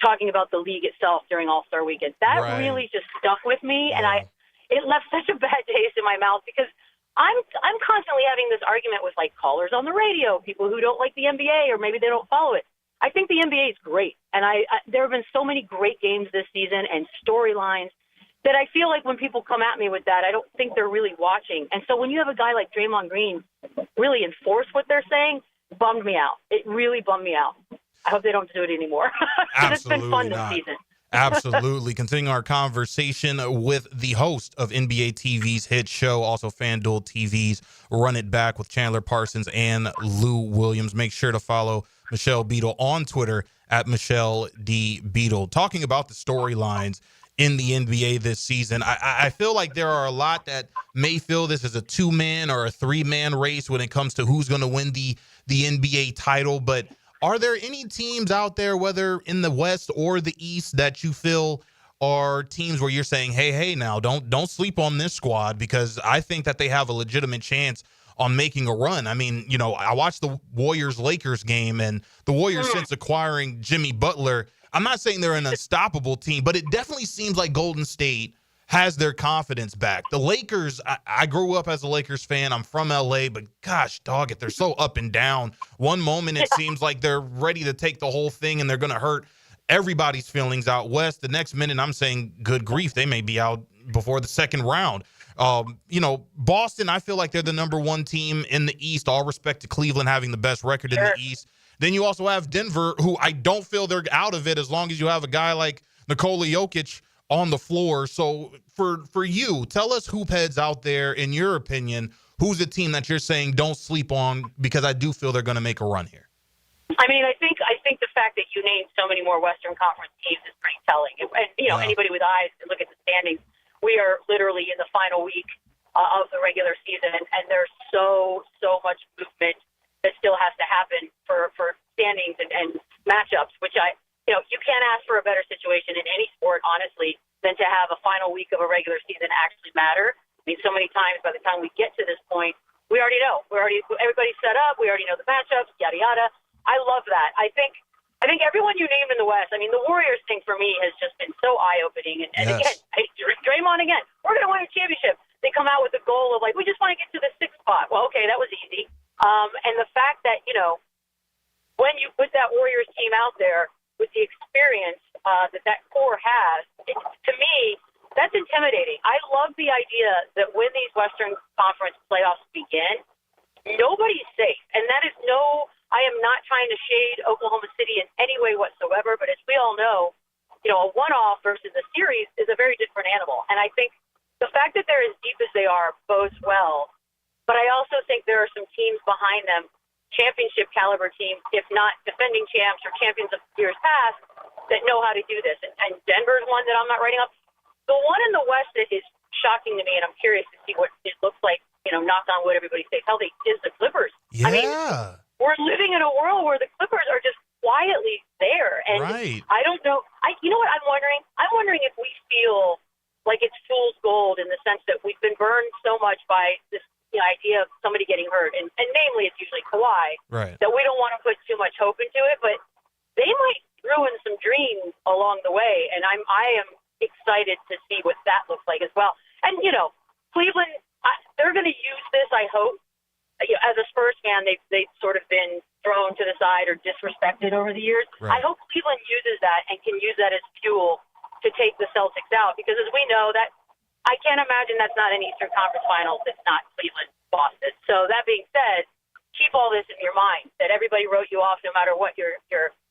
talking about the league itself during All-Star Weekend. That really just stuck with me, and it left such a bad taste in my mouth because I'm constantly having this argument with like callers on the radio, people who don't like the NBA or maybe they don't follow it. I think the NBA is great, and there have been so many great games this season and storylines that I feel like when people come at me with that, I don't think they're really watching. And so when you have a guy like Draymond Green really enforce what they're saying, bummed me out. It really bummed me out. I hope they don't do it anymore. It's been fun this season. Absolutely. Continuing our conversation with the host of NBA TV's hit show, also FanDuel TV's Run It Back with Chandler Parsons and Lou Williams. Make sure to follow Michelle Beadle on Twitter at Michelle D. Beadle. Talking about the storylines in the NBA this season, I feel like there are a lot that may feel this is a two-man or a three-man race when it comes to who's going to win the NBA title. But are there any teams out there, whether in the West or the East, that you feel are teams where you're saying, hey, now don't sleep on this squad, because I think that they have a legitimate chance on making a run? I mean, I watched the Warriors-Lakers game, and the Warriors, since acquiring Jimmy Butler, I'm not saying they're an unstoppable team, but it definitely seems like Golden State has their confidence back. The Lakers, I grew up as a Lakers fan. I'm from L.A., but gosh, dog it, they're so up and down. One moment it seems like they're ready to take the whole thing and they're going to hurt everybody's feelings out west. The next minute I'm saying, good grief, they may be out before the second round. Boston, I feel like they're the number one team in the East, all respect to Cleveland having the best record in the East. Then you also have Denver, who I don't feel they're out of it as long as you have a guy like Nikola Jokic on the floor. So for you, tell us, hoop heads out there, in your opinion, who's a team that you're saying don't sleep on, because I do feel they're going to make a run here? I mean, I think the fact that you named so many more Western Conference teams is pretty telling. And anybody with eyes can look at the standings. We are literally in the final week of the regular season, and there's so much movement that still has to happen for standings and matchups, which you can't ask for a better situation in any sport, honestly, than to have a final week of a regular season actually matter. I mean, so many times by the time we get to this point, we already know. Everybody's set up. We already know the matchups, yada, yada. I love that. I think everyone you named in the West, I mean, the Warriors thing for me has just been so eye-opening. And again, Draymond again, we're going to win a championship. They come out with the goal of, like, we just want to get to the 6th spot. Well, okay, that was easy. And the fact that, when you put that Warriors team out there with the experience that core has, to me, that's intimidating. I love the idea that when these Western Conference playoffs begin, nobody's safe. And that is I am not trying to shade Oklahoma City in any way whatsoever, but as we all know, a one-off versus a series is a very different animal. And I think the fact that they're as deep as they are bodes well, but I also think there are some teams behind them, championship caliber teams, if not defending champs or champions of years past, that know how to do this. And Denver's one that I'm not writing up. The one in the West that is shocking to me, and I'm curious to see what it looks like, knock on wood, everybody stays healthy, is the Clippers. Yeah. I mean, we're living in a world where the Clippers are just quietly there. And I don't know. You know what I'm wondering? I'm wondering if we feel like it's fool's gold in the sense that we've been burned so much by this idea of somebody getting hurt. And namely, it's usually Kawhi. Right. That we don't want to put too much hope into it. But they might ruin some dreams along the way. And I am excited to see what that looks like as well. And, Cleveland, they're going to use this, I hope. As a Spurs fan, they've sort of been thrown to the side or disrespected over the years. Right. I hope Cleveland uses that and can use that as fuel to take the Celtics out, because as we know, that I can't imagine that's not an Eastern Conference Finals. It's not Cleveland, Boston. So that being said, keep all this in your mind, that everybody wrote you off no matter what your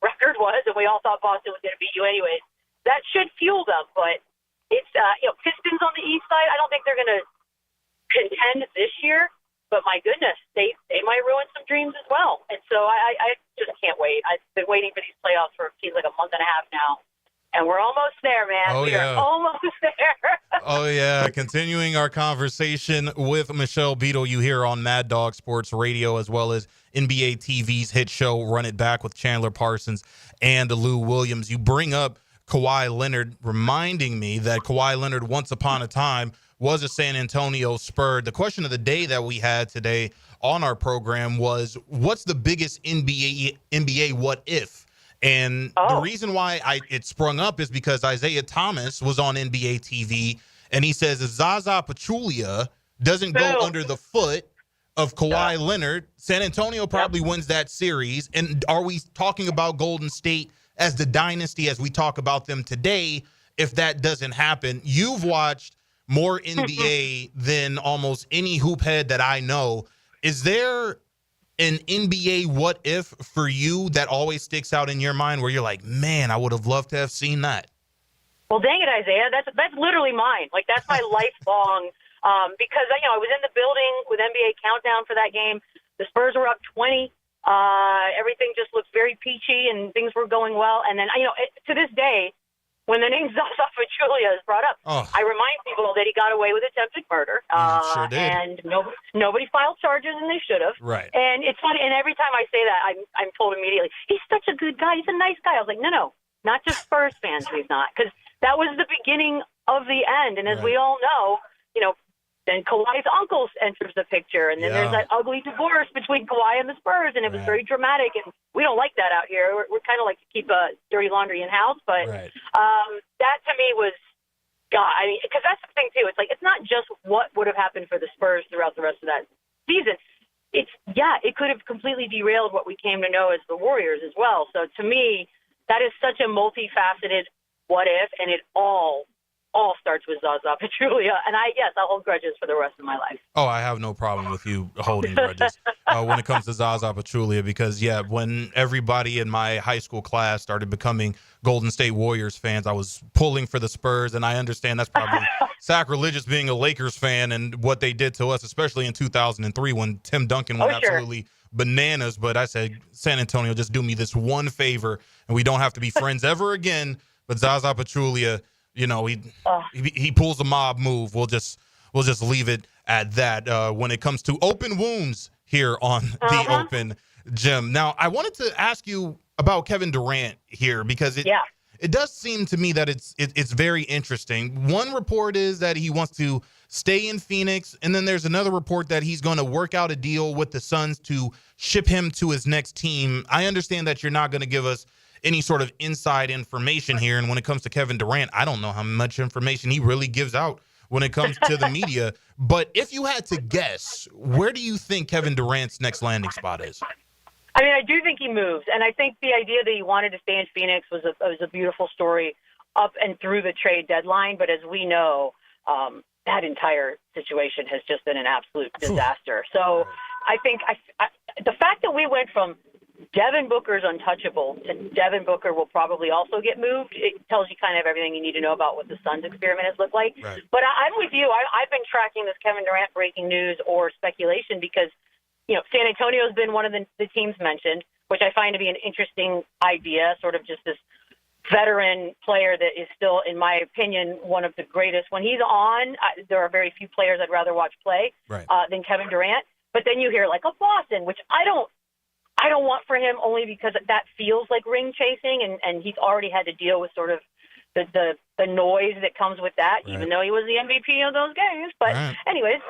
record was, and we all thought Boston was going to beat you anyways. That should fuel them, but it's Pistons on the East side. I don't think they're going to contend this year. But my goodness, they might ruin some dreams as well. And so I just can't wait. I've been waiting for these playoffs for it seems like a month and a half now. And we're almost there, man. We are almost there. Oh, yeah. Continuing our conversation with Michelle Beadle, you hear on Mad Dog Sports Radio, as well as NBA TV's hit show Run It Back with Chandler Parsons and Lou Williams. You bring up Kawhi Leonard, reminding me that Kawhi Leonard once upon a time was a San Antonio Spur. The question of the day that we had today on our program was, what's the biggest NBA what if? And the reason why it sprung up is because Isaiah Thomas was on NBA TV, and he says if Zaza Pachulia doesn't go under the foot of Kawhi Leonard, San Antonio probably wins that series. And are we talking about Golden State as the dynasty as we talk about them today if that doesn't happen? You've watched more NBA than almost any hoop head that I know. Is there an NBA what if for you that always sticks out in your mind where you're like, man, I would have loved to have seen that? Well, dang it, Isaiah. That's literally mine. Like, that's my lifelong because, I was in the building with NBA Countdown for that game. The Spurs were up 20. Everything just looked very peachy and things were going well. And then, to this day, when the name Zaza Pachulia is brought up, I remind people that he got away with attempted murder. Sure did. And nobody filed charges, and they should have. Right. And it's funny, and every time I say that, I'm told immediately, he's such a good guy. He's a nice guy. I was like, no, not just Spurs fans, he's not. Because that was the beginning of the end. And as we all know, then Kawhi's uncle enters the picture, and then there's that ugly divorce between Kawhi and the Spurs, and it was very dramatic, and we don't like that out here. We're kind of like to keep dirty laundry in-house, but that to me was, God, because that's the thing, too. It's like, it's not just what would have happened for the Spurs throughout the rest of that season. It could have completely derailed what we came to know as the Warriors as well. So to me, that is such a multifaceted what if, and it all starts with Zaza Pachulia, and I'll hold grudges for the rest of my life. Oh, I have no problem with you holding grudges when it comes to Zaza Pachulia, because when everybody in my high school class started becoming Golden State Warriors fans, I was pulling for the Spurs, and I understand that's probably sacrilegious being a Lakers fan and what they did to us, especially in 2003 when Tim Duncan went absolutely bananas. But I said, San Antonio, just do me this one favor, and we don't have to be friends ever again. But Zaza Pachulia, he pulls a mob move. We'll just leave it at that. When it comes to open wounds here on the Open Jim. Now, I wanted to ask you about Kevin Durant here because it does seem to me that it's very interesting. One report is that he wants to stay in Phoenix, and then there's another report that he's going to work out a deal with the Suns to ship him to his next team. I understand that you're not going to give us any sort of inside information here, and when it comes to Kevin Durant, I don't know how much information he really gives out when it comes to the media. But if you had to guess, where do you think Kevin Durant's next landing spot is? I mean, I do think he moves, and I think the idea that he wanted to stay in Phoenix was a beautiful story up and through the trade deadline. But as we know, that entire situation has just been an absolute disaster. So I think the fact that we went from Devin Booker's untouchable to Devin Booker will probably also get moved, it tells you kind of everything you need to know about what the Suns experiment has looked like. Right. But I'm with you. I've been tracking this Kevin Durant breaking news or speculation because San Antonio has been one of the teams mentioned, which I find to be an interesting idea, sort of just this veteran player that is still, in my opinion, one of the greatest. When he's on, there are very few players I'd rather watch play than Kevin Durant. But then you hear like a Boston, which I don't want for him only because that feels like ring chasing, and he's already had to deal with sort of the noise that comes with that, even though he was the MVP of those games. But anyways,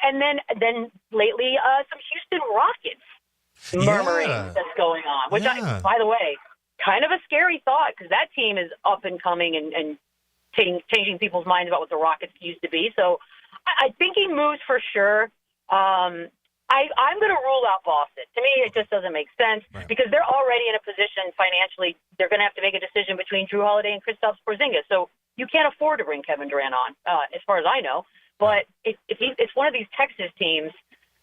and then lately some Houston Rockets murmuring that's going on, which by the way, kind of a scary thought because that team is up and coming and changing people's minds about what the Rockets used to be. So I think he moves for sure. I'm going to rule out Boston. To me, it just doesn't make sense because they're already in a position financially. They're going to have to make a decision between Drew Holiday and Kristaps Porzingis. So you can't afford to bring Kevin Durant on, as far as I know. But if it's one of these Texas teams,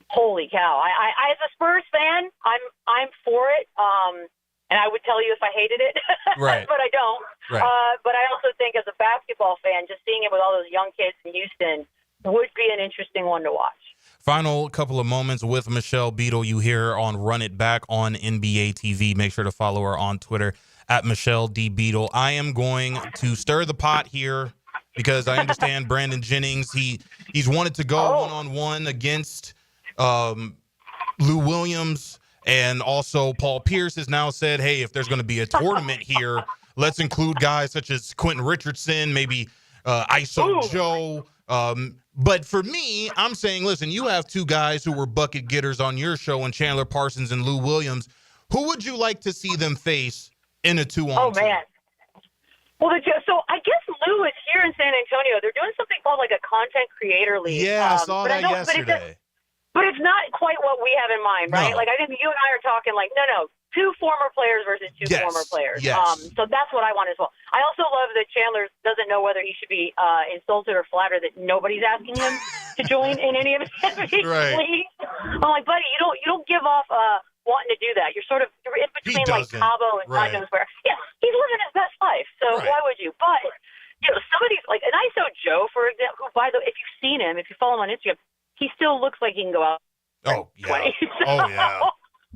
holy cow! I as a Spurs fan, I'm for it. And I would tell you if I hated it, but I don't. But I also think as a basketball fan, just seeing it with all those young kids in Houston would be an interesting one to watch. Final couple of moments with Michelle Beadle. You hear on Run It Back on NBA TV. Make sure to follow her on Twitter at Michelle D. Beadle. I am going to stir the pot here because I understand Brandon Jennings. He's wanted to go one-on-one against Lou Williams. And also Paul Pierce has now said, hey, if there's going to be a tournament here, let's include guys such as Quentin Richardson, maybe ISO Joe. But for me, I'm saying, listen, you have two guys who were bucket getters on your show, and Chandler Parsons and Lou Williams. Who would you like to see them face in a 2-on-2? Oh, man. Well, so I guess Lou is here in San Antonio. They're doing something called like a content creator league. Yeah, I saw that yesterday. But it's not quite what we have in mind, right? No. Like, I think you and I are talking like, no, two former players versus two former players. Yes. So that's what I want as well. I also love that Chandler doesn't know whether he should be insulted or flattered that nobody's asking him to join in any of his leagues. I'm like, buddy, you don't give off wanting to do that. You're sort of in between like Cabo and God knows where. Yeah, he's living his best life. So why would you? But some of these, like an ISO Joe, for example, who, by the way, if you've seen him, if you follow him on Instagram, he still looks like he can go out. Oh, yeah. 20.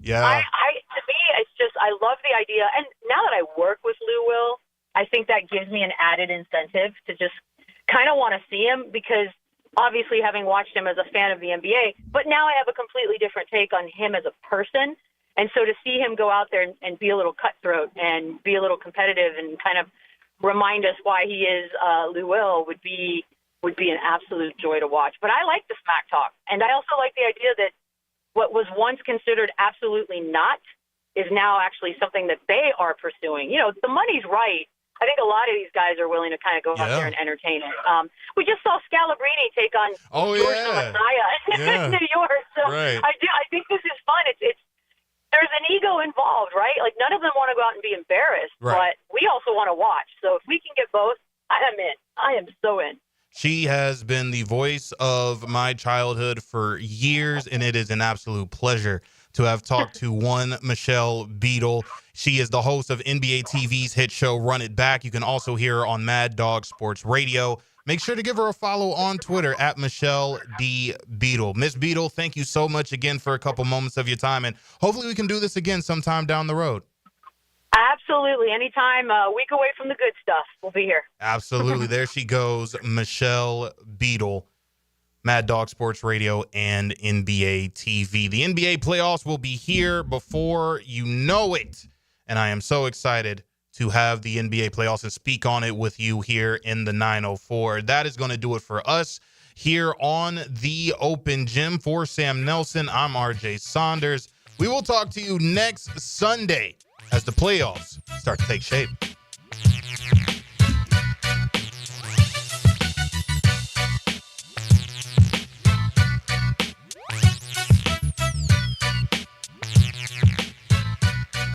Yeah. To me, it's just, I love the idea. And now that I work with Lou Will, I think that gives me an added incentive to just kind of want to see him because obviously having watched him as a fan of the NBA, but now I have a completely different take on him as a person. And so to see him go out there and be a little cutthroat and be a little competitive and kind of remind us why he is Lou Will would be an absolute joy to watch. But I like the smack talk. And I also like the idea that what was once considered absolutely not is now actually something that they are pursuing. The money's right. I think a lot of these guys are willing to kind of go out there and entertain it. We just saw Scalabrini take on George the Messiah in New York. So I think this is fun. It's there's an ego involved, right? Like none of them want to go out and be embarrassed, but we also want to watch. So if we can get both, I am in. I am so in. She has been the voice of my childhood for years, and it is an absolute pleasure to have talked to one Michelle Beadle. She is the host of NBA TV's hit show Run It Back. You can also hear her on Mad Dog Sports Radio. Make sure to give her a follow on Twitter at Michelle D. Beadle. Miss Beadle, thank you so much again for a couple moments of your time, and hopefully we can do this again sometime down the road. Absolutely. Anytime, a week away from the good stuff, we'll be here. Absolutely. There she goes, Michelle Beadle. Mad Dog Sports Radio, and NBA TV. The NBA playoffs will be here before you know it. And I am so excited to have the NBA playoffs and speak on it with you here in the 904. That is going to do it for us here on the Open Gym. For Sam Nelson, I'm RJ Saunders. We will talk to you next Sunday as the playoffs start to take shape.